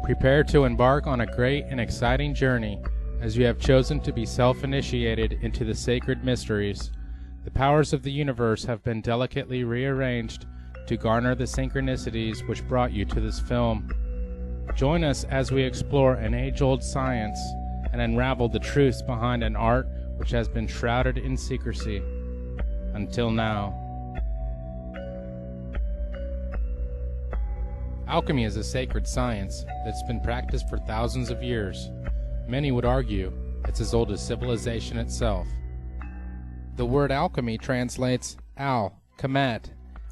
Prepare to embark on a great and exciting journey, as you have chosen to be self-initiated into the sacred mysteries. The powers of the universe have been delicately rearranged to garner the synchronicities which brought you to this film. Join us as we explore an age-old science and unravel the truths behind an art which has been shrouded in secrecy until now. Alchemy is a sacred science that's been practiced for thousands of years. Many would argue it's as old as civilization itself. The word alchemy translates al, Kemet,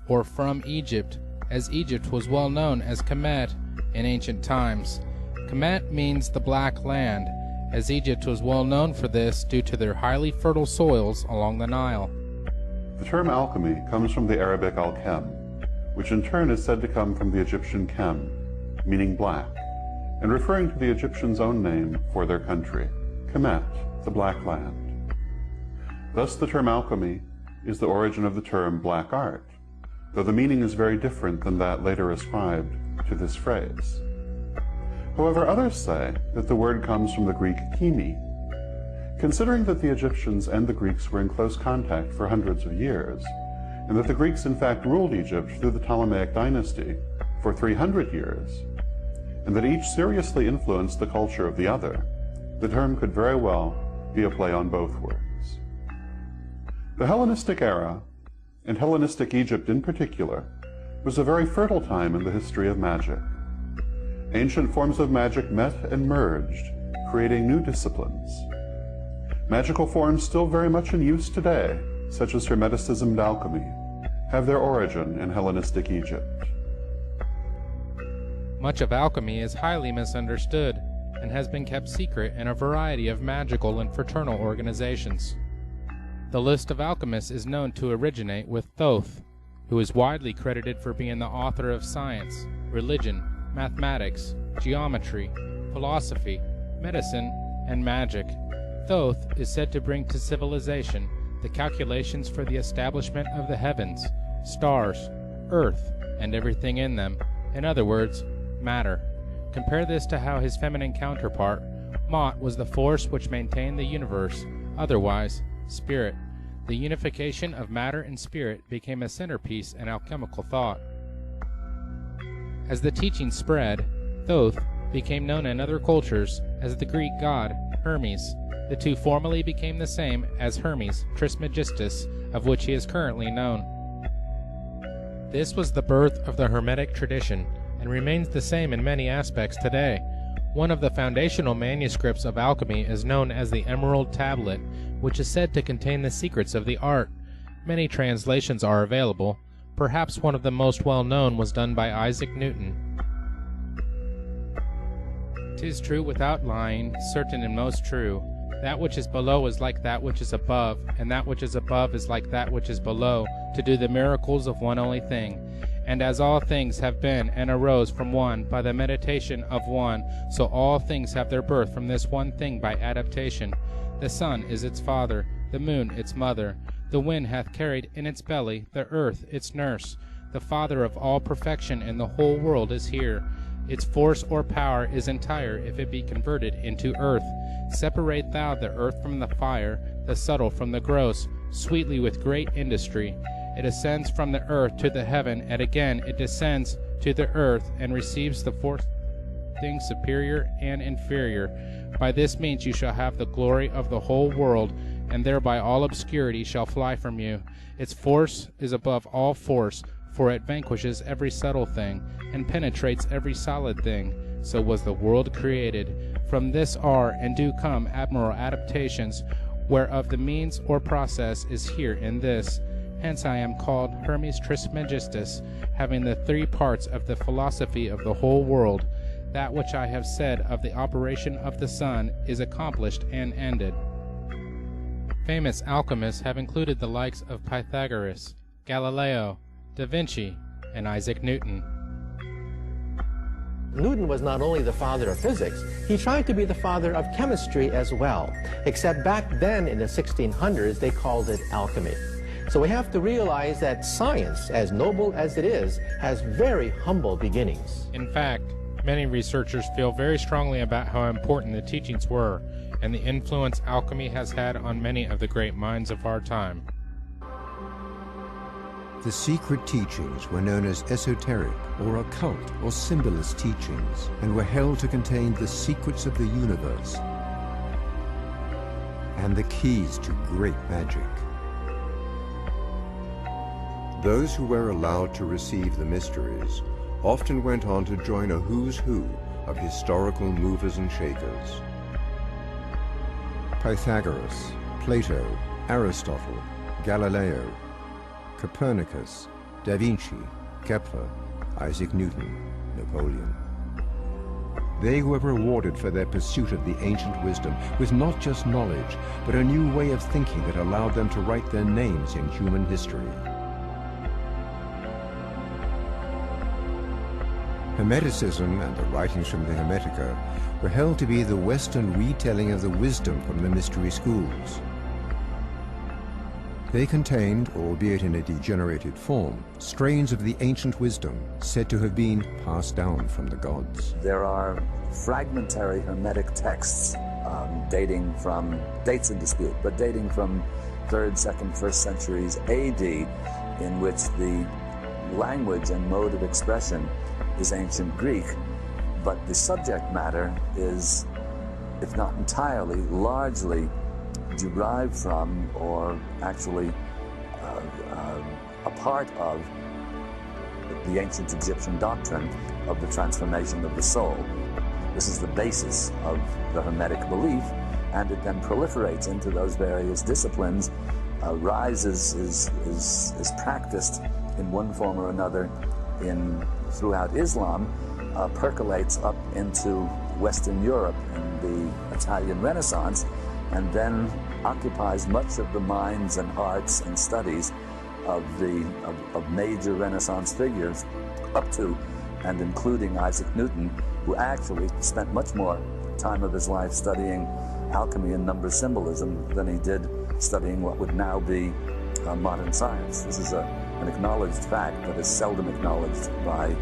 or from Egypt, as Egypt was well known as Kemet in ancient times. Kemet means the Black Land, as Egypt was well known for this due to their highly fertile soils along the Nile. The term alchemy comes from the Arabic al-Chem, which in turn is said to come from the Egyptian Chem, meaning black, and referring to the Egyptians' own name for their country, Kemet, the Black Land. Thus the term alchemy is the origin of the term black art, though the meaning is very different than that later ascribed to this phrase. However, others say that the word comes from the Greek chemi. Considering that the Egyptians and the Greeks were in close contact for hundreds of years, and that the Greeks in fact ruled Egypt through the Ptolemaic dynasty for 300 years, and that each seriously influenced the culture of the other, the term could very well be a play on both words. The Hellenistic era, and Hellenistic Egypt in particular, was a very fertile time in the history of magic. Ancient forms of magic met and merged, creating new disciplines. Magical forms still very much in use today, such as Hermeticism and alchemy, have their origin in Hellenistic Egypt. Much of alchemy is highly misunderstood and has been kept secret in a variety of magical and fraternal organizations. The list of alchemists is known to originate with Thoth, who is widely credited for being the author of science, religion, mathematics, geometry, philosophy, medicine, and magic. Thoth is said to bring to civilization the calculations for the establishment of the heavens, stars, earth, and everything in them. In other words, matter. Compare this to how his feminine counterpart, Mot, was the force which maintained the universe, otherwise, spirit. The unification of matter and spirit became a centerpiece in alchemical thought. As the teaching spread, Thoth became known in other cultures as the Greek god Hermes. The two formally became the same as Hermes Trismegistus, of which he is currently known. This was the birth of the Hermetic tradition, and remains the same in many aspects today. One of the foundational manuscripts of alchemy is known as the Emerald Tablet, which is said to contain the secrets of the art. Many translations are available. Perhaps one of the most well-known was done by Isaac Newton. "'Tis true without lying, certain and most true. That which is below is like that which is above, and that which is above is like that which is below, to do the miracles of one only thing. And as all things have been and arose from one by the meditation of one, so all things have their birth from this one thing by adaptation. The sun is its father, the moon its mother. The wind hath carried in its belly, the earth its nurse. The father of all perfection in the whole world is here. Its force or power is entire if it be converted into earth. Separate thou the earth from the fire, the subtle from the gross, sweetly with great industry. It ascends from the earth to the heaven, and again it descends to the earth, and receives the four things superior and inferior. By this means you shall have the glory of the whole world, and thereby all obscurity shall fly from you. Its force is above all force, for it vanquishes every subtle thing, and penetrates every solid thing. So was the world created. From this are and do come admirable adaptations, whereof the means or process is here in this. Hence I am called Hermes Trismegistus, having the three parts of the philosophy of the whole world. That which I have said of the operation of the sun is accomplished and ended." Famous alchemists have included the likes of Pythagoras, Galileo, Da Vinci, and Isaac Newton. Newton was not only the father of physics, he tried to be the father of chemistry as well. Except back then in the 1600s, they called it alchemy. So we have to realize that science, as noble as it is, has very humble beginnings. In fact, Many researchers feel very strongly about how important the teachings were and the influence alchemy has had on many of the great minds of our time. The secret teachings were known as esoteric or occult or symbolist teachings and were held to contain the secrets of the universe and the keys to great magic. Those who were allowed to receive the mysteries often went on to join a who's who of historical movers and shakers. Pythagoras, Plato, Aristotle, Galileo, Copernicus, Da Vinci, Kepler, Isaac Newton, Napoleon. They were rewarded for their pursuit of the ancient wisdom with not just knowledge, but a new way of thinking that allowed them to write their names in human history. Hermeticism and the writings from the Hermetica were held to be the Western retelling of the wisdom from the mystery schools. They contained, albeit in a degenerated form, strains of the ancient wisdom said to have been passed down from the gods. There are fragmentary Hermetic texts dating from, dates in dispute, but dating from 3rd, 2nd, 1st centuries AD, in which the language and mode of expression is ancient Greek, but the subject matter is, if not entirely, largely derived from, or actually a part of, the ancient Egyptian doctrine of the transformation of the soul. This is the basis of the Hermetic belief, and it then proliferates into those various disciplines, is practiced in one form or another throughout Islam, percolates up into Western Europe in the Italian Renaissance, and then occupies much of the minds and hearts and studies of major Renaissance figures, up to and including Isaac Newton, who actually spent much more time of his life studying alchemy and number symbolism than he did studying what would now be modern science. This is an acknowledged fact that is seldom acknowledged by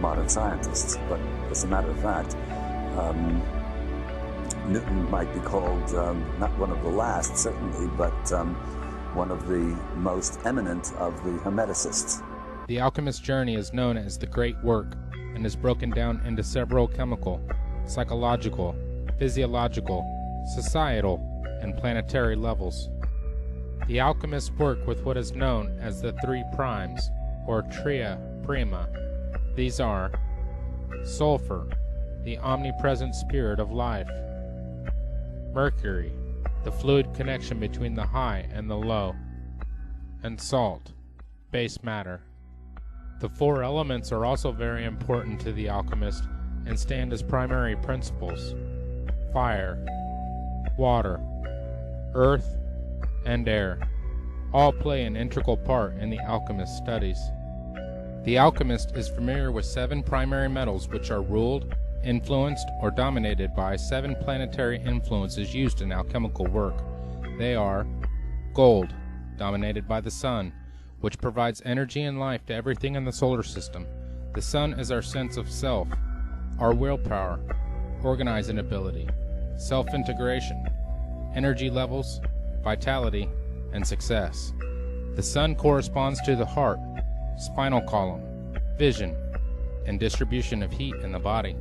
modern scientists, but as a matter of fact, Newton might be called not one of the last, certainly, but one of the most eminent of the Hermeticists. The Alchemist Journey is known as the Great Work and is broken down into several chemical, psychological, physiological, societal, and planetary levels. The alchemists work with what is known as the 3 primes, or tria prima. These are sulfur, the omnipresent spirit of life; mercury, the fluid connection between the high and the low; and salt, base matter. The 4 elements are also very important to the alchemist and stand as primary principles: fire, water, earth, and air. All play an integral part in the alchemist's studies. The alchemist is familiar with 7 primary metals which are ruled, influenced, or dominated by 7 planetary influences used in alchemical work. They are gold, dominated by the sun, which provides energy and life to everything in the solar system. The sun is our sense of self, our willpower, organizing ability, self-integration, energy levels, vitality, and success. The sun corresponds to the heart, spinal column, vision, and distribution of heat in the body.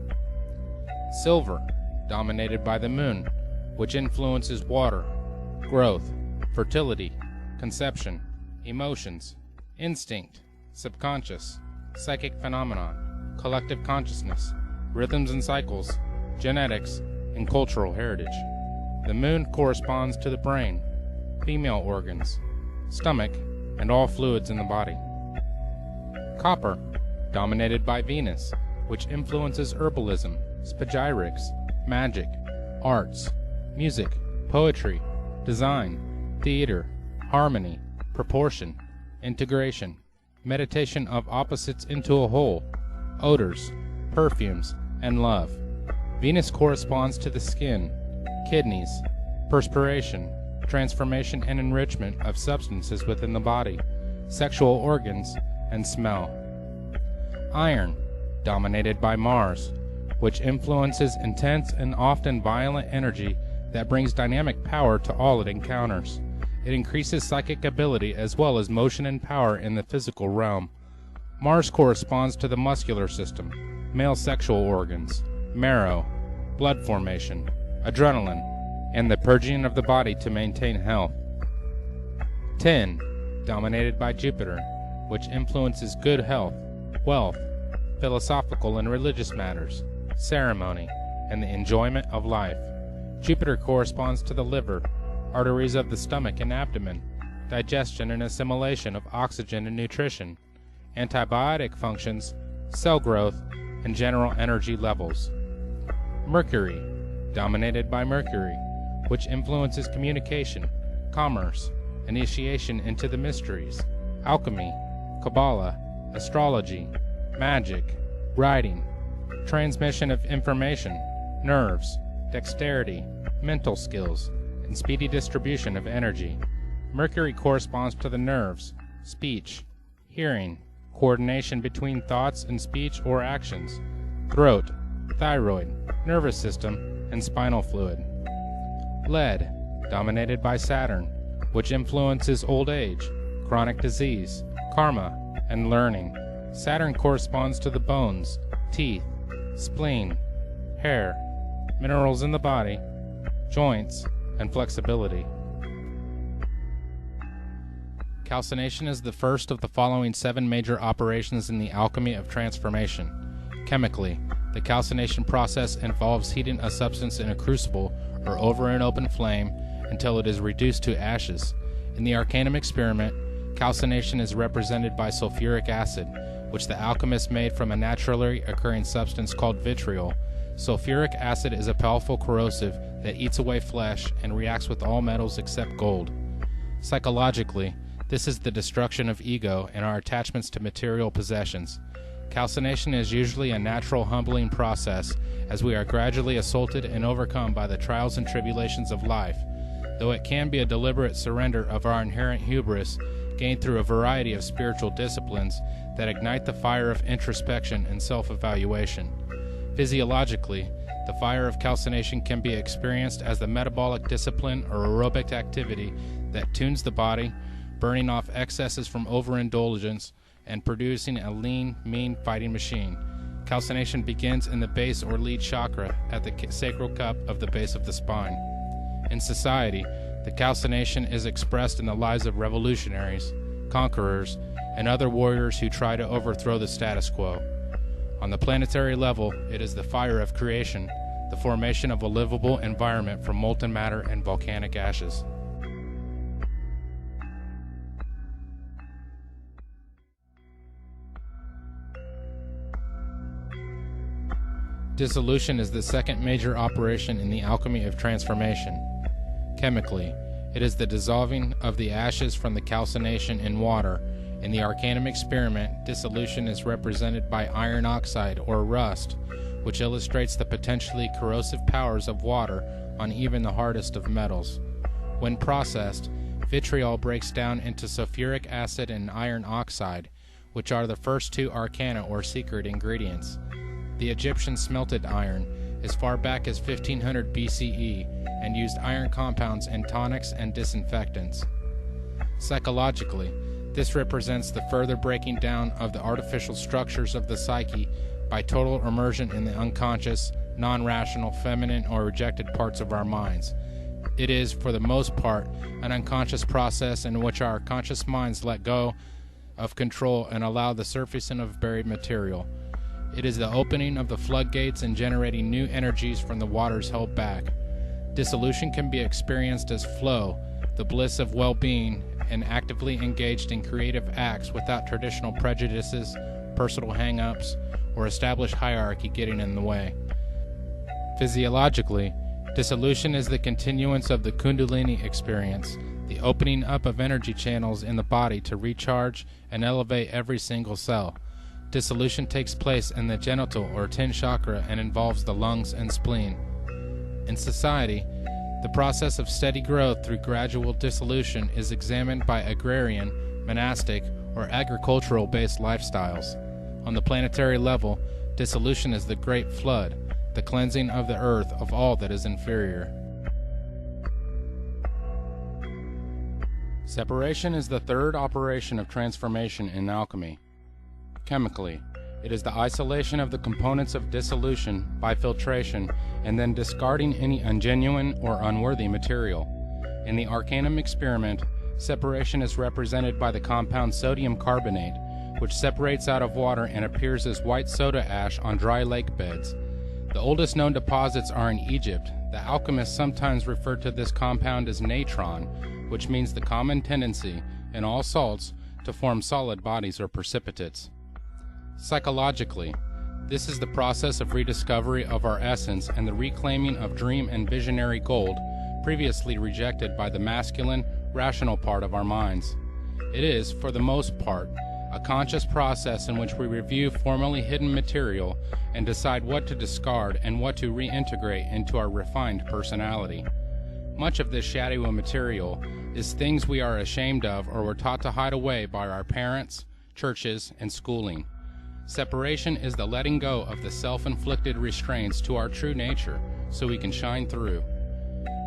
Silver, dominated by the moon, which influences water, growth, fertility, conception, emotions, instinct, subconscious, psychic phenomenon, collective consciousness, rhythms and cycles, genetics, and cultural heritage. The moon corresponds to the brain, female organs, stomach, and all fluids in the body. Copper, dominated by Venus, which influences herbalism, spagyrics, magic, arts, music, poetry, design, theater, harmony, proportion, integration, meditation of opposites into a whole, odors, perfumes, and love. Venus corresponds to the skin, kidneys, perspiration, transformation and enrichment of substances within the body, sexual organs, and smell. Iron, dominated by Mars, which influences intense and often violent energy that brings dynamic power to all it encounters. It increases psychic ability as well as motion and power in the physical realm. Mars corresponds to the muscular system, male sexual organs, marrow, blood formation, adrenaline, and the purging of the body to maintain health. 10. Dominated by Jupiter, which influences good health, wealth, philosophical and religious matters, ceremony, and the enjoyment of life. Jupiter corresponds to the liver, arteries of the stomach and abdomen, digestion and assimilation of oxygen and nutrition, antibiotic functions, cell growth, and general energy levels. Mercury, dominated by Mercury, which influences communication, commerce, initiation into the mysteries, alchemy, Kabbalah, astrology, magic, writing, transmission of information, nerves, dexterity, mental skills, and speedy distribution of energy. Mercury corresponds to the nerves, speech, hearing, coordination between thoughts and speech or actions, throat, thyroid, nervous system, and spinal fluid. Lead, dominated by Saturn, which influences old age, chronic disease, karma, and learning. Saturn corresponds to the bones, teeth, spleen, hair, minerals in the body, joints, and flexibility. Calcination is the first of the following 7 major operations in the alchemy of transformation. Chemically, the calcination process involves heating a substance in a crucible or over an open flame until it is reduced to ashes. In the Arcanum experiment, calcination is represented by sulfuric acid, which the alchemist made from a naturally occurring substance called vitriol. Sulfuric acid is a powerful corrosive that eats away flesh and reacts with all metals except gold. Psychologically, this is the destruction of ego and our attachments to material possessions. Calcination is usually a natural humbling process as we are gradually assaulted and overcome by the trials and tribulations of life, though it can be a deliberate surrender of our inherent hubris gained through a variety of spiritual disciplines that ignite the fire of introspection and self-evaluation. Physiologically, the fire of calcination can be experienced as the metabolic discipline or aerobic activity that tunes the body, burning off excesses from overindulgence and producing a lean, mean fighting machine. Calcination begins in the base or lead chakra at the sacral cup of the base of the spine. In society, the calcination is expressed in the lives of revolutionaries, conquerors, and other warriors who try to overthrow the status quo. On the planetary level, it is the fire of creation, the formation of a livable environment from molten matter and volcanic ashes. Dissolution is the second major operation in the alchemy of transformation. Chemically, it is the dissolving of the ashes from the calcination in water. In the Arcanum experiment, dissolution is represented by iron oxide or rust, which illustrates the potentially corrosive powers of water on even the hardest of metals. When processed, vitriol breaks down into sulfuric acid and iron oxide, which are the first 2 arcana or secret ingredients. The Egyptians smelted iron as far back as 1500 BCE and used iron compounds in tonics and disinfectants. Psychologically, this represents the further breaking down of the artificial structures of the psyche by total immersion in the unconscious, non-rational, feminine, or rejected parts of our minds. It is, for the most part, an unconscious process in which our conscious minds let go of control and allow the surfacing of buried material. It is the opening of the floodgates and generating new energies from the waters held back. Dissolution can be experienced as flow, the bliss of well-being, and actively engaged in creative acts without traditional prejudices, personal hang-ups, or established hierarchy getting in the way. Physiologically, dissolution is the continuance of the Kundalini experience, the opening up of energy channels in the body to recharge and elevate every single cell. Dissolution takes place in the genital or 10 chakra and involves the lungs and spleen. In society, the process of steady growth through gradual dissolution is examined by agrarian, monastic, or agricultural-based lifestyles. On the planetary level, dissolution is the great flood, the cleansing of the earth of all that is inferior. Separation is the third operation of transformation in alchemy. Chemically, it is the isolation of the components of dissolution by filtration and then discarding any ungenuine or unworthy material. In the Arcanum experiment, separation is represented by the compound sodium carbonate, which separates out of water and appears as white soda ash on dry lake beds. The oldest known deposits are in Egypt. The alchemists sometimes refer to this compound as natron, which means the common tendency in all salts to form solid bodies or precipitates. Psychologically, this is the process of rediscovery of our essence and the reclaiming of dream and visionary gold previously rejected by the masculine, rational part of our minds. It is, for the most part, a conscious process in which we review formerly hidden material and decide what to discard and what to reintegrate into our refined personality. Much of this shadowy material is things we are ashamed of or were taught to hide away by our parents, churches, and schooling. Separation is the letting go of the self-inflicted restraints to our true nature so we can shine through.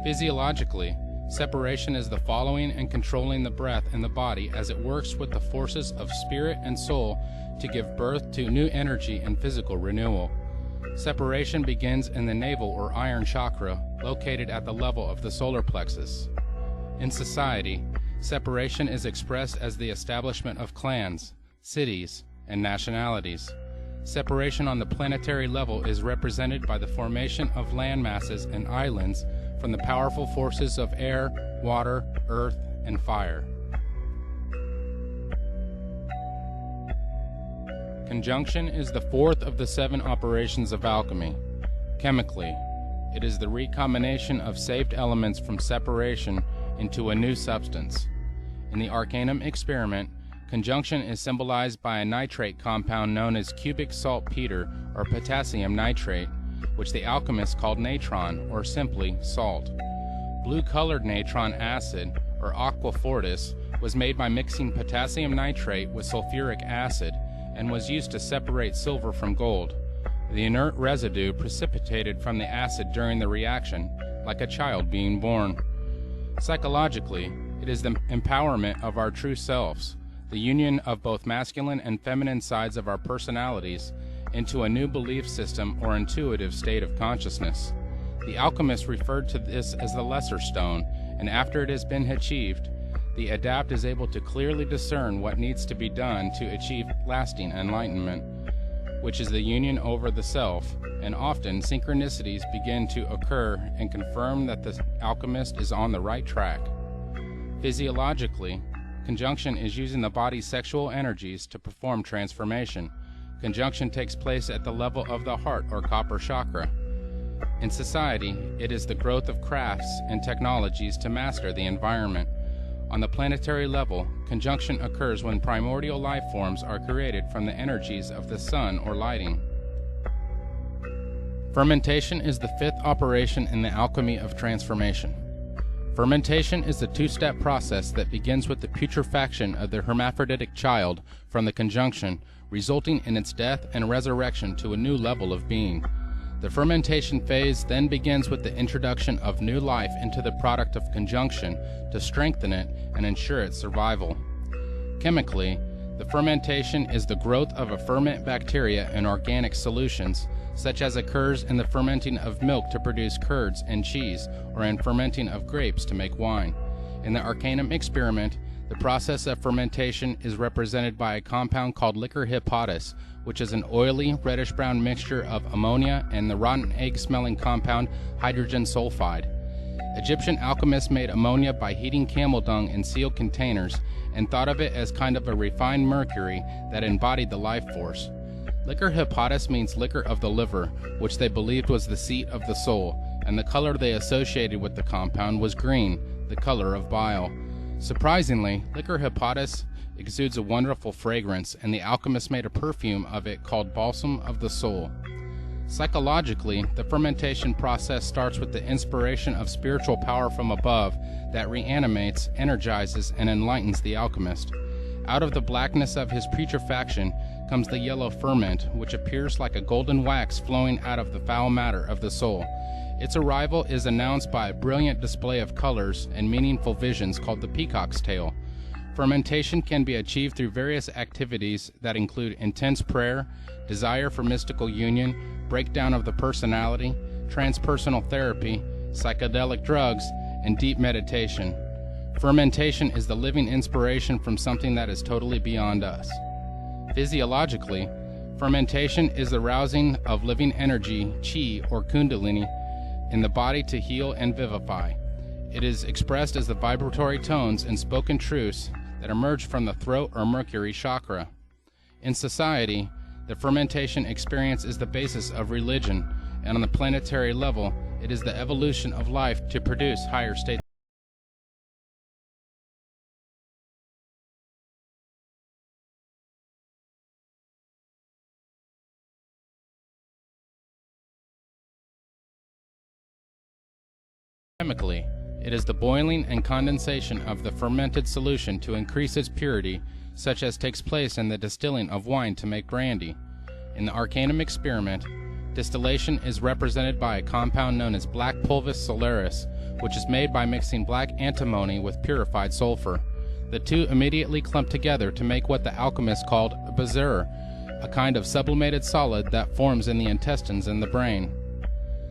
Physiologically, separation is the following and controlling the breath in the body as it works with the forces of spirit and soul to give birth to new energy and physical renewal. Separation begins in the navel or iron chakra, located at the level of the solar plexus. In society, separation is expressed as the establishment of clans, cities, and nationalities. Separation on the planetary level is represented by the formation of land masses and islands from the powerful forces of air, water, earth, and fire. Conjunction is the fourth of the 7 operations of alchemy. Chemically, it is the recombination of saved elements from separation into a new substance. In the Arcanum experiment, conjunction is symbolized by a nitrate compound known as cubic saltpeter or potassium nitrate, which the alchemists called natron, or simply salt. Blue-colored natron acid, or aqua fortis, was made by mixing potassium nitrate with sulfuric acid and was used to separate silver from gold. The inert residue precipitated from the acid during the reaction, like a child being born. Psychologically, it is the empowerment of our true selves, the union of both masculine and feminine sides of our personalities into a new belief system or intuitive state of consciousness. The alchemists referred to this as the lesser stone, and after it has been achieved, the adept is able to clearly discern what needs to be done to achieve lasting enlightenment, which is the union over the self, and often synchronicities begin to occur and confirm that the alchemist is on the right track. Physiologically, conjunction is using the body's sexual energies to perform transformation. Conjunction takes place at the level of the heart or copper chakra. In society, it is the growth of crafts and technologies to master the environment. On the planetary level, conjunction occurs when primordial life forms are created from the energies of the sun or lighting. Fermentation is the 5th operation in the alchemy of transformation. Fermentation is the 2-step process that begins with the putrefaction of the hermaphroditic child from the conjunction, resulting in its death and resurrection to a new level of being. The fermentation phase then begins with the introduction of new life into the product of conjunction to strengthen it and ensure its survival. Chemically, the fermentation is the growth of a ferment bacteria in organic solutions, such as occurs in the fermenting of milk to produce curds and cheese, or in fermenting of grapes to make wine. In the Arcanum experiment, the process of fermentation is represented by a compound called liquor hepatis, which is an oily, reddish-brown mixture of ammonia and the rotten egg-smelling compound hydrogen sulfide. Egyptian alchemists made ammonia by heating camel dung in sealed containers and thought of it as kind of a refined mercury that embodied the life force. Liquor hepatis means liquor of the liver, which they believed was the seat of the soul, and the color they associated with the compound was green, the color of bile. Surprisingly, liquor hepatis exudes a wonderful fragrance, and the alchemists made a perfume of it called balsam of the soul. Psychologically, the fermentation process starts with the inspiration of spiritual power from above that reanimates, energizes, and enlightens the alchemist. Out of the blackness of his putrefaction comes the yellow ferment, which appears like a golden wax flowing out of the foul matter of the soul. Its arrival is announced by a brilliant display of colors and meaningful visions called the peacock's tail. Fermentation can be achieved through various activities that include intense prayer, desire for mystical union, breakdown of the personality, transpersonal therapy, psychedelic drugs, and deep meditation. Fermentation is the living inspiration from something that is totally beyond us. Physiologically, fermentation is the rousing of living energy, chi or kundalini, in the body to heal and vivify. It is expressed as the vibratory tones and spoken truths that emerge from the throat or Mercury chakra. In society, the fermentation experience is the basis of religion, and on the planetary level, it is the evolution of life to produce higher states. Chemically, it is the boiling and condensation of the fermented solution to increase its purity, such as takes place in the distilling of wine to make brandy. In the Arcanum experiment, distillation is represented by a compound known as black pulvis solaris, which is made by mixing black antimony with purified sulfur. The two immediately clump together to make what the alchemists called a bezoar, a kind of sublimated solid that forms in the intestines and the brain.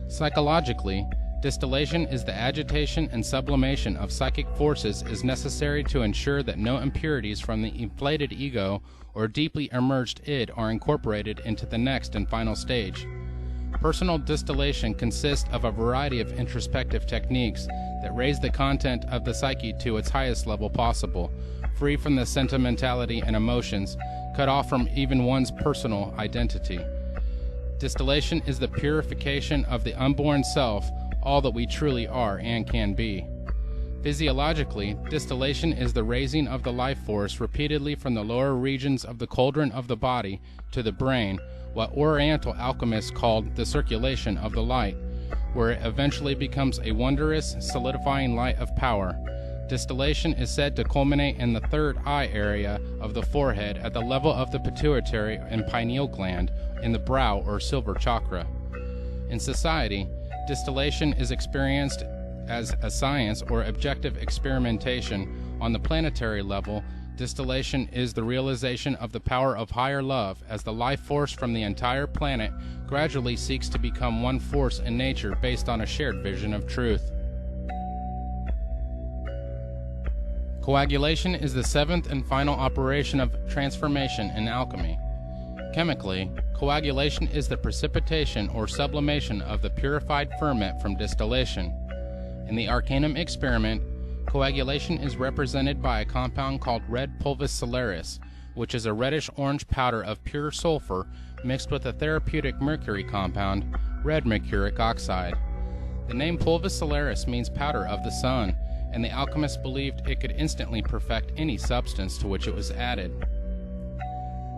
Psychologically, distillation is the agitation and sublimation of psychic forces is necessary to ensure that no impurities from the inflated ego or deeply emerged id are incorporated into the next and final stage. Personal distillation consists of a variety of introspective techniques that raise the content of the psyche to its highest level possible, free from the sentimentality and emotions, cut off from even one's personal identity. Distillation is the purification of the unborn self, all that we truly are and can be. Physiologically, distillation is the raising of the life force repeatedly from the lower regions of the cauldron of the body to the brain, what Oriental alchemists called the circulation of the light, where it eventually becomes a wondrous, solidifying light of power. Distillation is said to culminate in the third eye area of the forehead at the level of the pituitary and pineal gland in the brow or silver chakra. In society, distillation is experienced as a science or objective experimentation. On the planetary level, distillation is the realization of the power of higher love as the life force from the entire planet gradually seeks to become one force in nature based on a shared vision of truth. Coagulation is the seventh and final operation of transformation in alchemy. Chemically, coagulation is the precipitation or sublimation of the purified ferment from distillation. In the Arcanum experiment, coagulation is represented by a compound called red pulvis solaris, which is a reddish-orange powder of pure sulfur mixed with a therapeutic mercury compound, red mercuric oxide. The name pulvis solaris means powder of the sun, and the alchemists believed it could instantly perfect any substance to which it was added.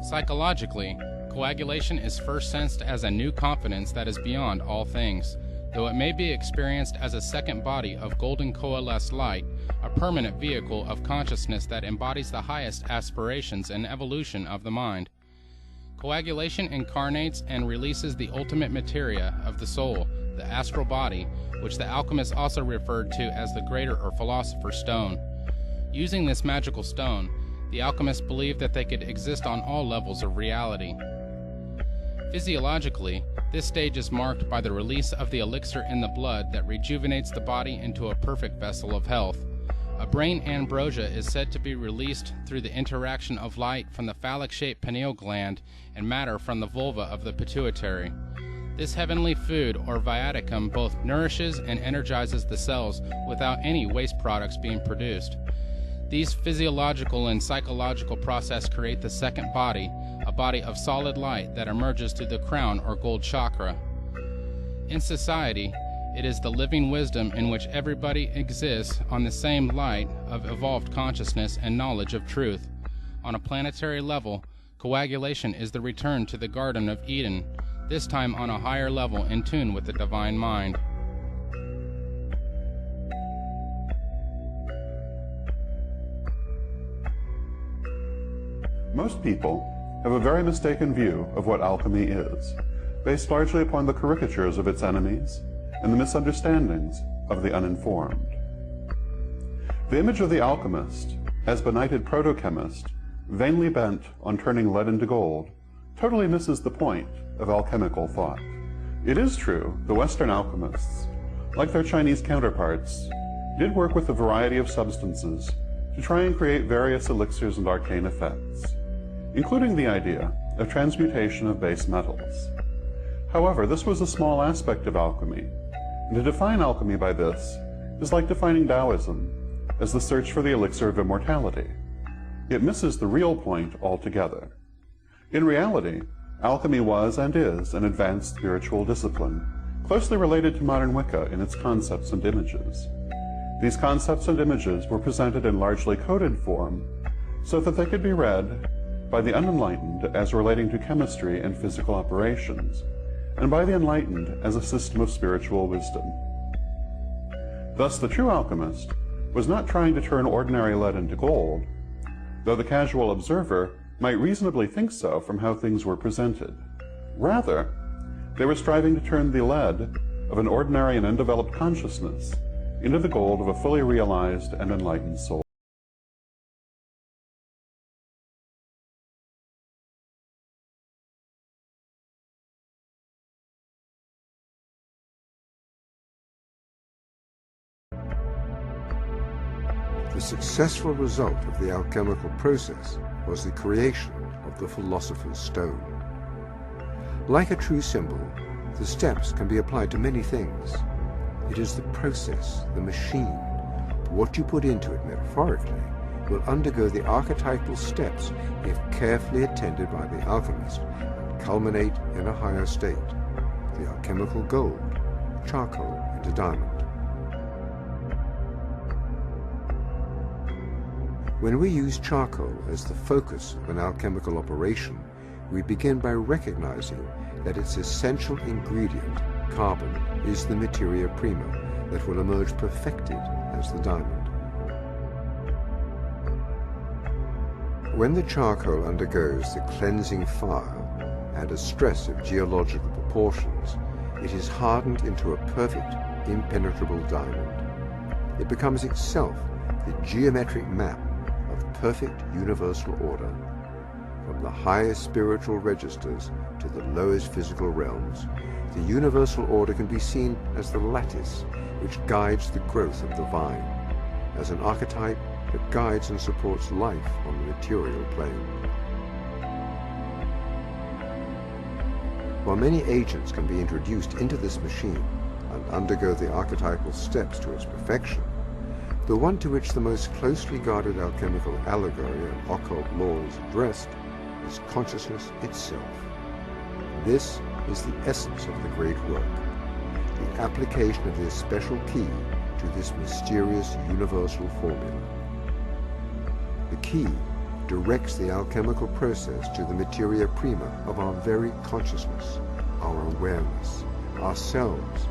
Psychologically, coagulation is first sensed as a new confidence that is beyond all things, though it may be experienced as a second body of golden coalesced light, a permanent vehicle of consciousness that embodies the highest aspirations and evolution of the mind. Coagulation incarnates and releases the ultimate materia of the soul, the astral body, which the alchemists also referred to as the greater or philosopher's stone. Using this magical stone, the alchemists believed that they could exist on all levels of reality. Physiologically, this stage is marked by the release of the elixir in the blood that rejuvenates the body into a perfect vessel of health. A brain ambrosia is said to be released through the interaction of light from the phallic-shaped pineal gland and matter from the vulva of the pituitary. This heavenly food, or viaticum, both nourishes and energizes the cells without any waste products being produced. These physiological and psychological processes create the second body, a body of solid light that emerges through the crown or gold chakra. In society, it is the living wisdom in which everybody exists on the same light of evolved consciousness and knowledge of truth. On a planetary level, coagulation is the return to the Garden of Eden, this time on a higher level in tune with the divine mind. Most people have a very mistaken view of what alchemy is, based largely upon the caricatures of its enemies and the misunderstandings of the uninformed. The image of the alchemist, as benighted proto-chemist, vainly bent on turning lead into gold, totally misses the point of alchemical thought. It is true the Western alchemists, like their Chinese counterparts, did work with a variety of substances to try and create various elixirs and arcane effects, including the idea of transmutation of base metals. However, this was a small aspect of alchemy, and to define alchemy by this is like defining Taoism as the search for the elixir of immortality. It misses the real point altogether. In reality, alchemy was and is an advanced spiritual discipline, closely related to modern Wicca in its concepts and images. These concepts and images were presented in largely coded form so that they could be read by the unenlightened as relating to chemistry and physical operations, and by the enlightened as a system of spiritual wisdom. Thus, the true alchemist was not trying to turn ordinary lead into gold, though the casual observer might reasonably think so from how things were presented. Rather, they were striving to turn the lead of an ordinary and undeveloped consciousness into the gold of a fully realized and enlightened soul. The successful result of the alchemical process was the creation of the Philosopher's Stone. Like a true symbol, the steps can be applied to many things. It is the process, the machine. What you put into it metaphorically will undergo the archetypal steps if carefully attended by the alchemist and culminate in a higher state, the alchemical gold, charcoal into diamond. When we use charcoal as the focus of an alchemical operation, we begin by recognizing that its essential ingredient, carbon, is the materia prima that will emerge perfected as the diamond. When the charcoal undergoes the cleansing fire and a stress of geological proportions, it is hardened into a perfect, impenetrable diamond. It becomes itself the geometric map of perfect universal order. From the highest spiritual registers to the lowest physical realms, the universal order can be seen as the lattice which guides the growth of the vine, as an archetype that guides and supports life on the material plane. While many agents can be introduced into this machine and undergo the archetypal steps to its perfection, the one to which the most closely guarded alchemical allegory and occult law is addressed is consciousness itself. This is the essence of the great work, the application of this special key to this mysterious universal formula. The key directs the alchemical process to the materia prima of our very consciousness, our awareness, ourselves,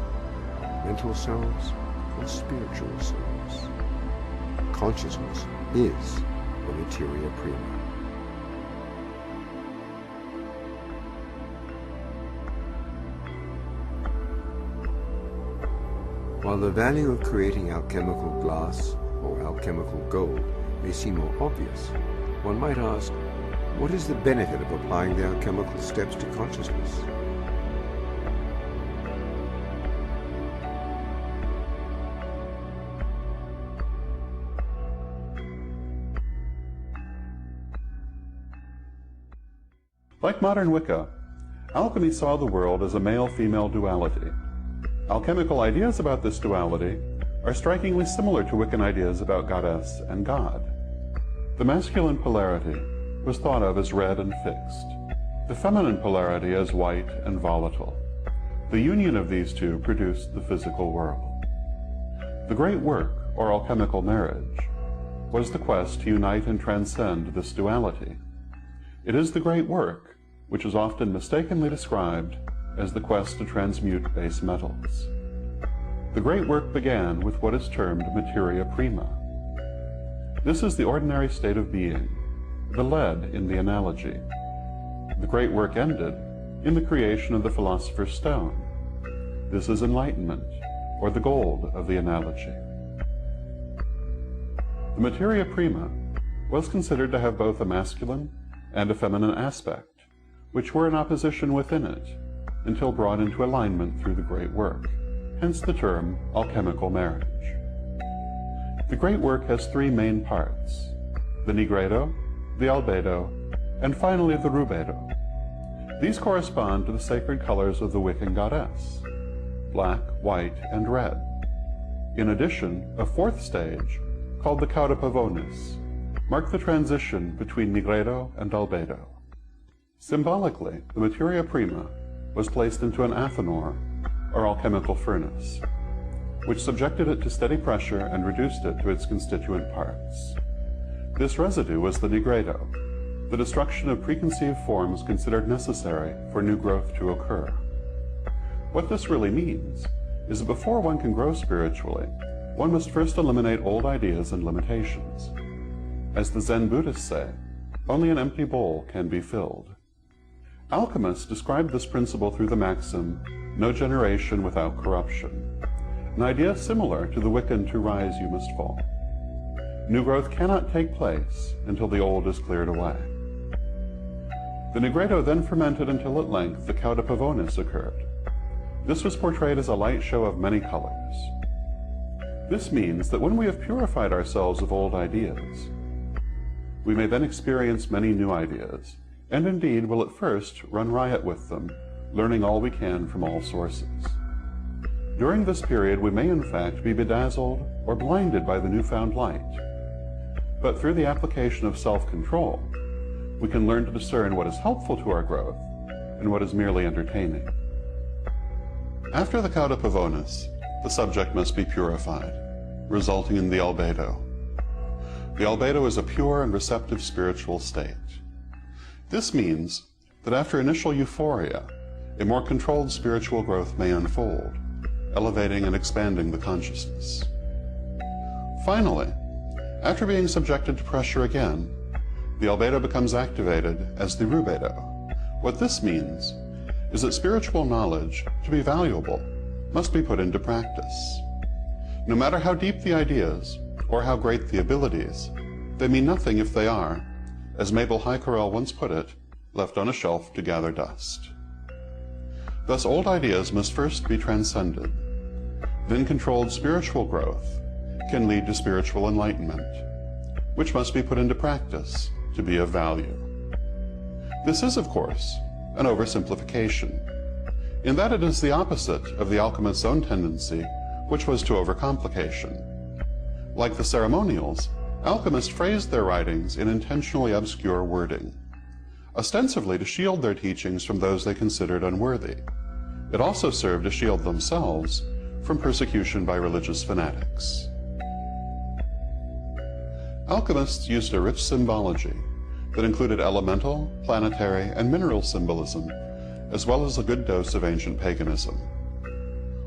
our mental selves, or spiritual selves. Consciousness is the materia prima. While the value of creating alchemical glass or alchemical gold may seem more obvious, one might ask, what is the benefit of applying the alchemical steps to consciousness? Like modern Wicca, alchemy saw the world as a male-female duality. Alchemical ideas about this duality are strikingly similar to Wiccan ideas about goddess and god. The masculine polarity was thought of as red and fixed, the feminine polarity as white and volatile. The union of these two produced the physical world. The great work, or alchemical marriage, was the quest to unite and transcend this duality. It is the great work which is often mistakenly described as the quest to transmute base metals. The great work began with what is termed materia prima. This is the ordinary state of being, the lead in the analogy. The great work ended in the creation of the philosopher's stone. This is enlightenment, or the gold of the analogy. The materia prima was considered to have both a masculine and a feminine aspect, which were in opposition within it, until brought into alignment through the great work, hence the term alchemical marriage. The great work has three main parts: the nigredo, the albedo, and finally the rubedo. These correspond to the sacred colors of the Wiccan goddess: black, white, and red. In addition, a fourth stage, called the cauda pavonis, marked the transition between nigredo and albedo. Symbolically, the materia prima was placed into an athanor, or alchemical furnace, which subjected it to steady pressure and reduced it to its constituent parts. This residue was the nigredo, the destruction of preconceived forms considered necessary for new growth to occur. What this really means is that before one can grow spiritually, one must first eliminate old ideas and limitations. As the Zen Buddhists say, only an empty bowl can be filled. Alchemists described this principle through the maxim, "No generation without corruption," an idea similar to the Wiccan "to rise you must fall." New growth cannot take place until the old is cleared away. The nigredo then fermented until at length the cauda pavonis occurred. This was portrayed as a light show of many colors. This means that when we have purified ourselves of old ideas, we may then experience many new ideas, and indeed will at first run riot with them, learning all we can from all sources. During this period, we may in fact be bedazzled or blinded by the newfound light. But through the application of self-control, we can learn to discern what is helpful to our growth and what is merely entertaining. After the cauda pavonis, the subject must be purified, resulting in the albedo. The albedo is a pure and receptive spiritual state. This means that after initial euphoria, a more controlled spiritual growth may unfold, elevating and expanding the consciousness. Finally, after being subjected to pressure again, the albedo becomes activated as the rubedo. What this means is that spiritual knowledge, to be valuable, must be put into practice. No matter how deep the ideas, or how great the abilities, they mean nothing if they are, as Mabel Heikerel once put it, left on a shelf to gather dust. Thus old ideas must first be transcended. Then controlled spiritual growth can lead to spiritual enlightenment, which must be put into practice to be of value. This is, of course, an oversimplification, in that it is the opposite of the alchemist's own tendency, which was to overcomplication. Like the ceremonials, alchemists phrased their writings in intentionally obscure wording, ostensibly to shield their teachings from those they considered unworthy. It also served to shield themselves from persecution by religious fanatics. Alchemists used a rich symbology that included elemental, planetary, and mineral symbolism, as well as a good dose of ancient paganism.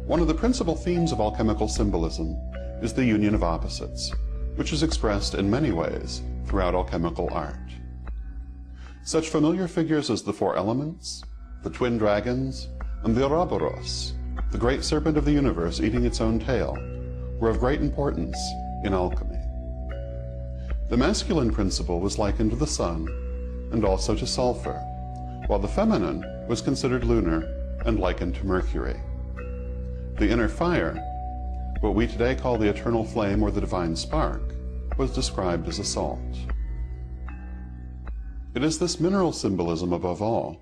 One of the principal themes of alchemical symbolism is the union of opposites, which is expressed in many ways throughout alchemical art. Such familiar figures as the four elements, the twin dragons, and the Ouroboros, the great serpent of the universe eating its own tail, were of great importance in alchemy. The masculine principle was likened to the sun and also to sulfur, while the feminine was considered lunar and likened to Mercury. The inner fire, what we today call the eternal flame or the divine spark, was described as a salt. It is this mineral symbolism above all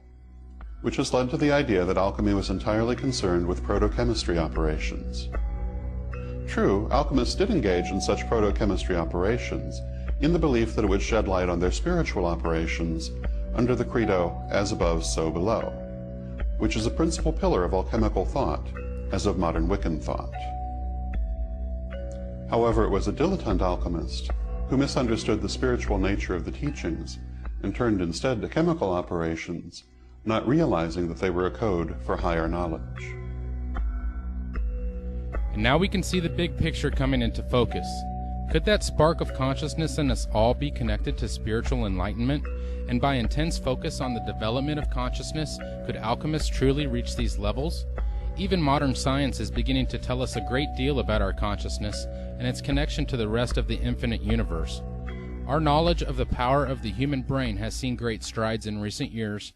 which has led to the idea that alchemy was entirely concerned with protochemistry operations. True, alchemists did engage in such protochemistry operations in the belief that it would shed light on their spiritual operations under the credo, as above, so below, which is a principal pillar of alchemical thought, as of modern Wiccan thought. However, it was a dilettante alchemist who misunderstood the spiritual nature of the teachings and turned instead to chemical operations, not realizing that they were a code for higher knowledge. And now we can see the big picture coming into focus. Could that spark of consciousness in us all be connected to spiritual enlightenment? And by intense focus on the development of consciousness, could alchemists truly reach these levels? Even modern science is beginning to tell us a great deal about our consciousness and its connection to the rest of the infinite universe. Our knowledge of the power of the human brain has seen great strides in recent years,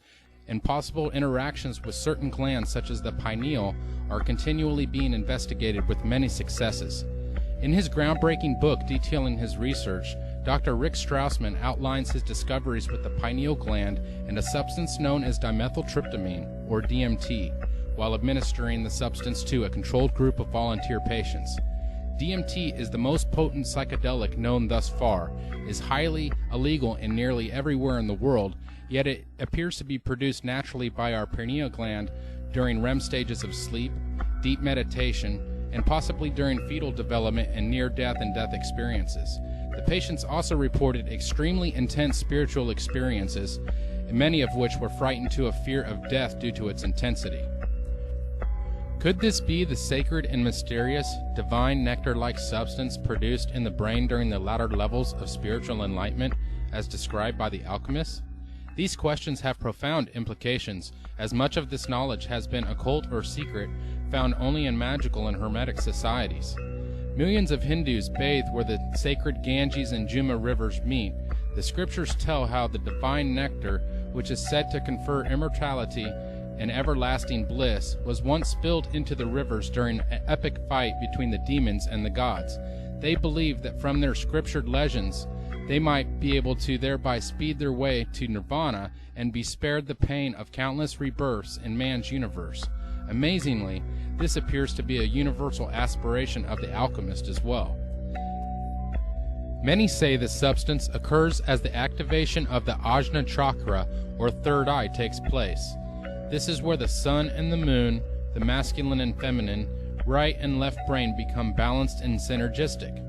and possible interactions with certain glands such as the pineal are continually being investigated with many successes. In his groundbreaking book detailing his research, Dr. Rick Strassman outlines his discoveries with the pineal gland and a substance known as dimethyltryptamine, or DMT, while administering the substance to a controlled group of volunteer patients. DMT is the most potent psychedelic known thus far, is highly illegal in nearly everywhere in the world, yet it appears to be produced naturally by our pineal gland during REM stages of sleep, deep meditation, and possibly during fetal development and near-death and death experiences. The patients also reported extremely intense spiritual experiences, many of which were frightened to a fear of death due to its intensity. Could this be the sacred and mysterious, divine nectar-like substance produced in the brain during the latter levels of spiritual enlightenment, as described by the alchemists? These questions have profound implications, as much of this knowledge has been occult or secret, found only in magical and hermetic societies. Millions of Hindus bathe where the sacred Ganges and Juma rivers meet. The scriptures tell how the divine nectar, which is said to confer immortality and everlasting bliss, was once spilled into the rivers during an epic fight between the demons and the gods. They believed that from their scriptured legends, they might be able to thereby speed their way to nirvana and be spared the pain of countless rebirths in man's universe. Amazingly, this appears to be a universal aspiration of the alchemist as well. Many say this substance occurs as the activation of the Ajna chakra, or third eye, takes place. This is where the sun and the moon, the masculine and feminine, right and left brain become balanced and synergistic.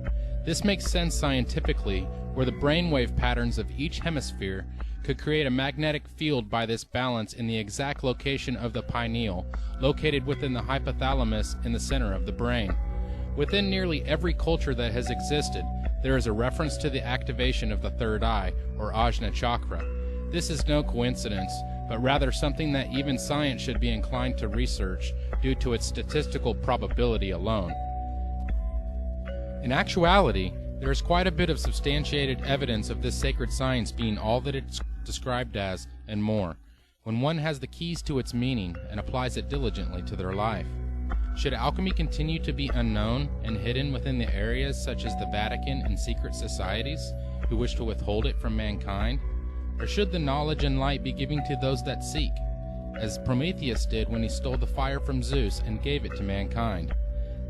This makes sense scientifically, where the brainwave patterns of each hemisphere could create a magnetic field by this balance in the exact location of the pineal, located within the hypothalamus in the center of the brain. Within nearly every culture that has existed, there is a reference to the activation of the third eye, or Ajna chakra. This is no coincidence, but rather something that even science should be inclined to research due to its statistical probability alone. In actuality, there is quite a bit of substantiated evidence of this sacred science being all that it's described as, and more, when one has the keys to its meaning and applies it diligently to their life. Should alchemy continue to be unknown and hidden within the areas such as the Vatican and secret societies who wish to withhold it from mankind? Or should the knowledge and light be given to those that seek, as Prometheus did when he stole the fire from Zeus and gave it to mankind?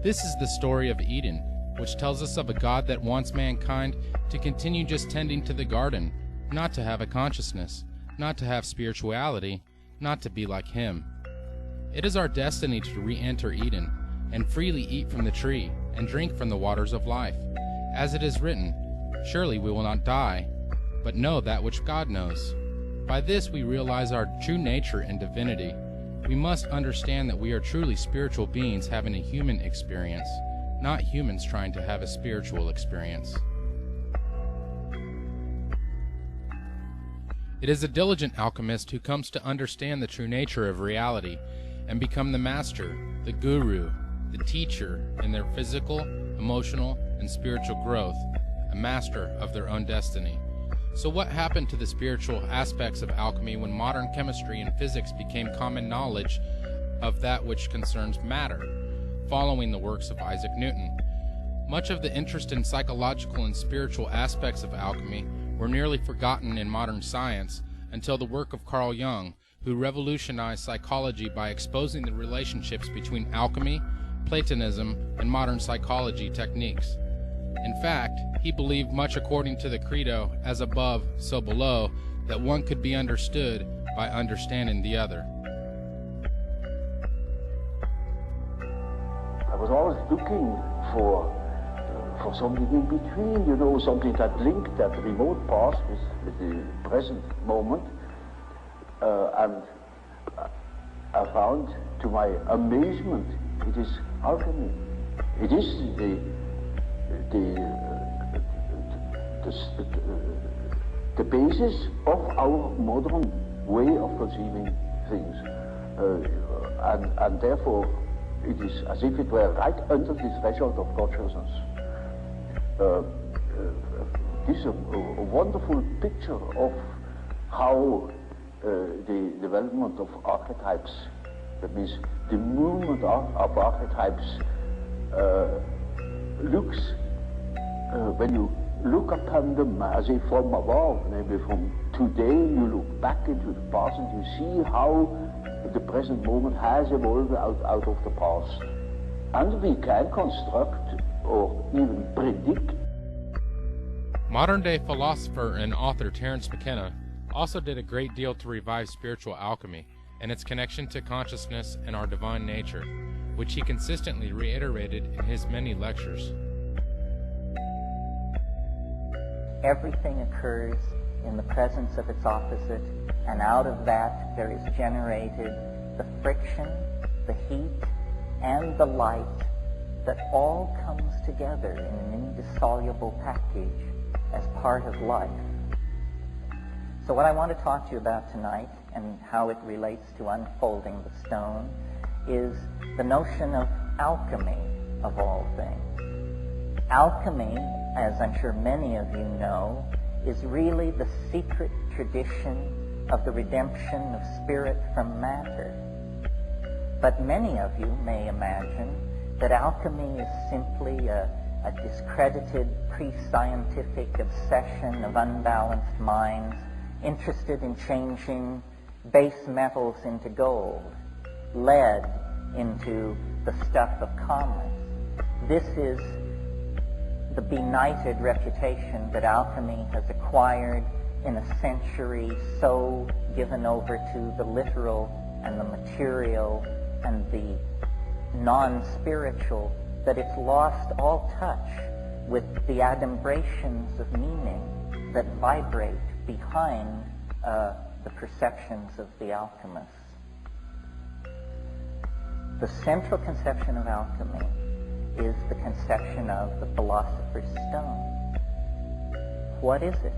This is the story of Eden, which tells us of a God that wants mankind to continue just tending to the garden, not to have a consciousness, not to have spirituality, not to be like him. It is our destiny to re-enter Eden, and freely eat from the tree, and drink from the waters of life. As it is written, surely we will not die, but know that which God knows. By this we realize our true nature and divinity. We must understand that we are truly spiritual beings having a human experience, not humans trying to have a spiritual experience. It is a diligent alchemist who comes to understand the true nature of reality and become the master, the guru, the teacher in their physical, emotional, and spiritual growth, a master of their own destiny. So what happened to the spiritual aspects of alchemy when modern chemistry and physics became common knowledge of that which concerns matter, following the works of Isaac Newton? Much of the interest in psychological and spiritual aspects of alchemy were nearly forgotten in modern science until the work of Carl Jung, who revolutionized psychology by exposing the relationships between alchemy, Platonism, and modern psychology techniques. In fact, he believed much according to the credo, as above, so below, that one could be understood by understanding the other. I was always looking for something in between, you know, something that linked that remote past with the present moment. And I found, to my amazement, it is alchemy. It is the the basis of our modern way of conceiving things. And therefore, it is as if it were right under the threshold of consciousness. This is a wonderful picture of how the development of archetypes, that means the movement of archetypes, looks when you look upon them as if from above, maybe from today you look back into the past and you see how the present moment has evolved out of the past. And we can construct or even predict. Modern-day philosopher and author Terence McKenna also did a great deal to revive spiritual alchemy and its connection to consciousness and our divine nature, which he consistently reiterated in his many lectures. Everything occurs in the presence of its opposite, and out of that there is generated the friction, the heat, and the light that all comes together in an indissoluble package as part of life. So what I want to talk to you about tonight, and how it relates to unfolding the stone, is the notion of alchemy, of all things. Alchemy, as I'm sure many of you know, is really the secret tradition of the redemption of spirit from matter. But many of you may imagine that alchemy is simply a discredited pre-scientific obsession of unbalanced minds interested in changing base metals into gold, lead into the stuff of commerce. This is the benighted reputation that alchemy has acquired in a century so given over to the literal and the material and the non-spiritual that it's lost all touch with the adumbrations of meaning that vibrate behind the perceptions of the alchemists. The central conception of alchemy is the conception of the philosopher's stone. What is it?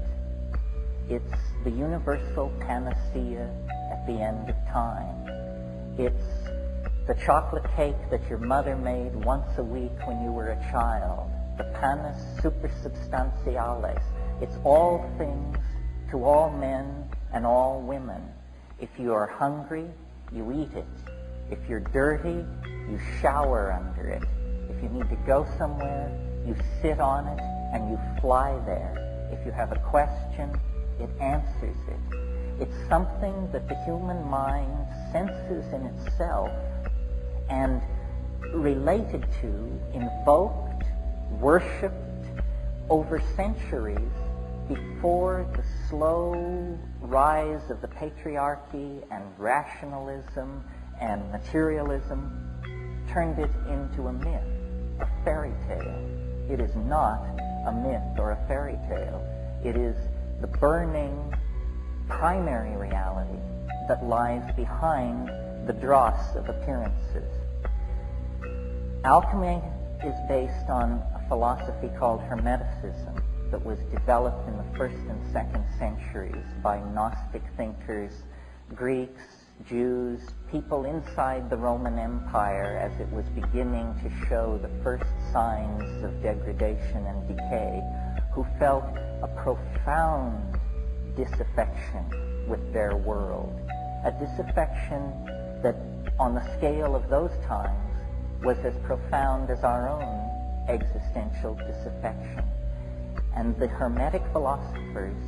It's the universal panacea at the end of time. It's the chocolate cake that your mother made once a week when you were a child, the panis supersubstantialis. It's all things to all men and all women. If you are hungry, you eat it. If you're dirty, you shower under it. If you need to go somewhere, you sit on it and you fly there. If you have a question, it answers it. It's something that the human mind senses in itself and related to, invoked, worshipped over centuries before the slow rise of the patriarchy and rationalism and materialism turned it into a myth, a fairy tale. It is not a myth or a fairy tale. It is the burning primary reality that lies behind the dross of appearances. Alchemy is based on a philosophy called Hermeticism that was developed in the 1st and 2nd centuries by Gnostic thinkers, Greeks, Jews, people inside the Roman Empire as it was beginning to show the first signs of degradation and decay, who felt a profound disaffection with their world, a disaffection that on the scale of those times was as profound as our own existential disaffection. And the Hermetic philosophers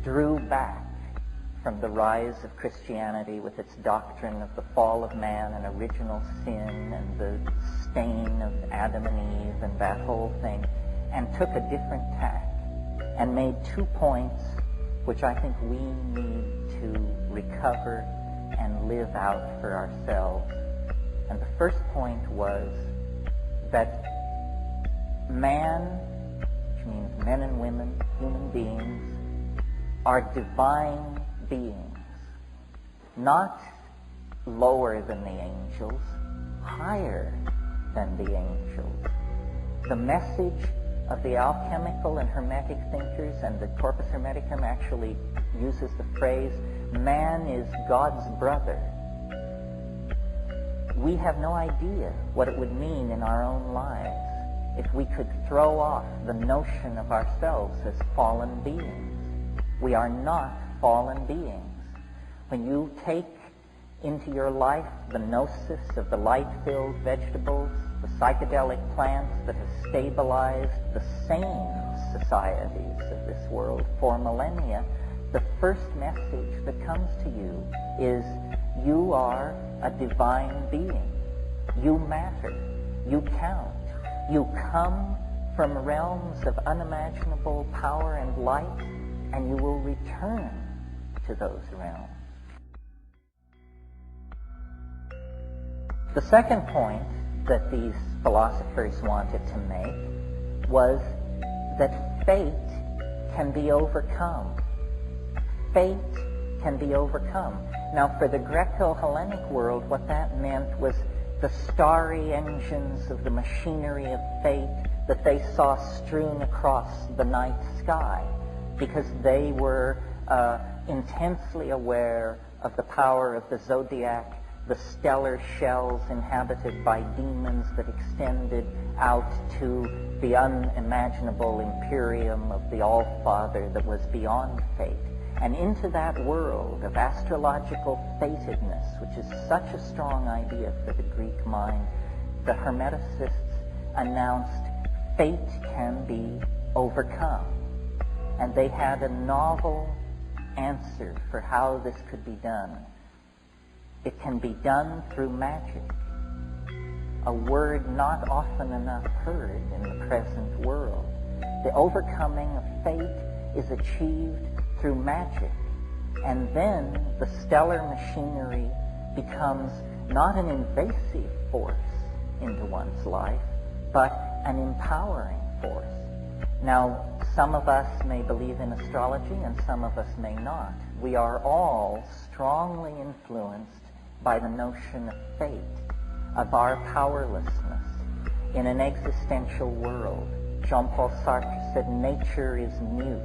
drew back from the rise of Christianity with its doctrine of the fall of man and original sin and the stain of Adam and Eve and that whole thing, and took a different tack and made 2 points which I think we need to recover and live out for ourselves. And the first point was that man, which means men and women, human beings, are divine beings, not lower than the angels, higher than the angels. The message of the alchemical and hermetic thinkers, and the Corpus Hermeticum actually uses the phrase, man is God's brother. We have no idea what it would mean in our own lives if we could throw off the notion of ourselves as fallen beings. We are not fallen beings. When you take into your life the gnosis of the light-filled vegetables, the psychedelic plants that have stabilized the sane societies of this world for millennia, the first message that comes to you is you are a divine being. You matter. You count. You come from realms of unimaginable power and light, and you will return to those realms. The second point that these philosophers wanted to make was that fate can be overcome. Fate can be overcome. Now, for the Greco-Hellenic world, what that meant was the starry engines of the machinery of fate that they saw strewn across the night sky, because they were intensely aware of the power of the zodiac, the stellar shells inhabited by demons that extended out to the unimaginable imperium of the All-Father that was beyond fate. And into that world of astrological fatedness, which is such a strong idea for the Greek mind, the Hermeticists announced fate can be overcome. And they had a novel answer for how this could be done. It can be done through magic, a word not often enough heard in the present world. The overcoming of fate is achieved through magic, and then the stellar machinery becomes not an invasive force into one's life, but an empowering force. Now, some of us may believe in astrology and some of us may not. We are all strongly influenced by the notion of fate, of our powerlessness in an existential world. Jean-Paul Sartre said nature is mute,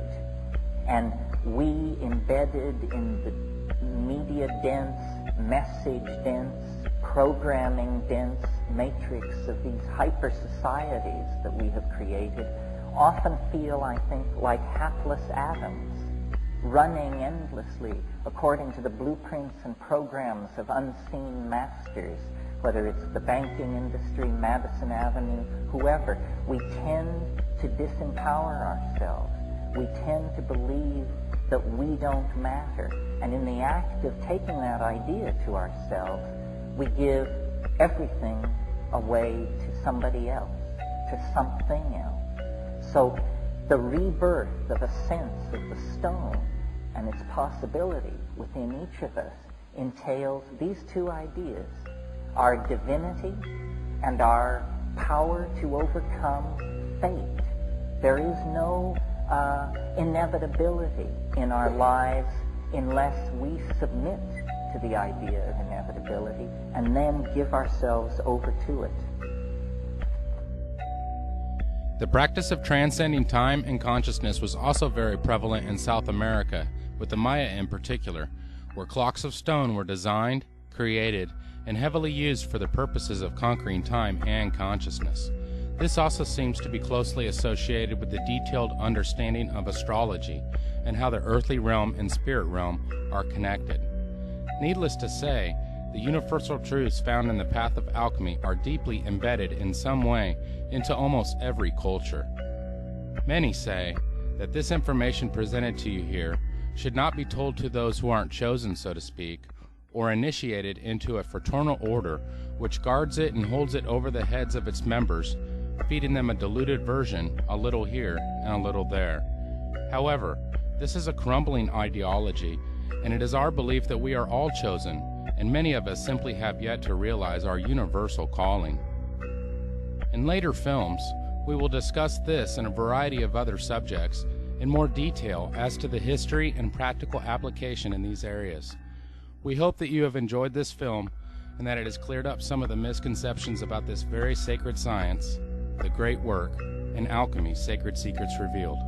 and we, embedded in the media-dense, message-dense, programming-dense matrix of these hyper-societies that we have created, often feel, I think, like hapless atoms, running endlessly according to the blueprints and programs of unseen masters, whether it's the banking industry, Madison Avenue, whoever. We tend to disempower ourselves. We tend to believe that we don't matter. And in the act of taking that idea to ourselves, we give everything away to somebody else, to something else. So the rebirth of a sense of the stone and its possibility within each of us entails these two ideas: our divinity and our power to overcome fate. There is no inevitability in our lives unless we submit to the idea of inevitability and then give ourselves over to it. The practice of transcending time and consciousness was also very prevalent in South America, with the Maya in particular, where clocks of stone were designed, created, and heavily used for the purposes of conquering time and consciousness. This also seems to be closely associated with the detailed understanding of astrology and how the earthly realm and spirit realm are connected. Needless to say, the universal truths found in the path of alchemy are deeply embedded in some way into almost every culture. Many say that this information presented to you here should not be told to those who aren't chosen, so to speak, or initiated into a fraternal order which guards it and holds it over the heads of its members, feeding them a diluted version, a little here and a little there. However, this is a crumbling ideology, and it is our belief that we are all chosen, and many of us simply have yet to realize our universal calling. In later films, we will discuss this and a variety of other subjects in more detail as to the history and practical application in these areas. We hope that you have enjoyed this film and that it has cleared up some of the misconceptions about this very sacred science, the great work and Alchemy, Sacred Secrets Revealed.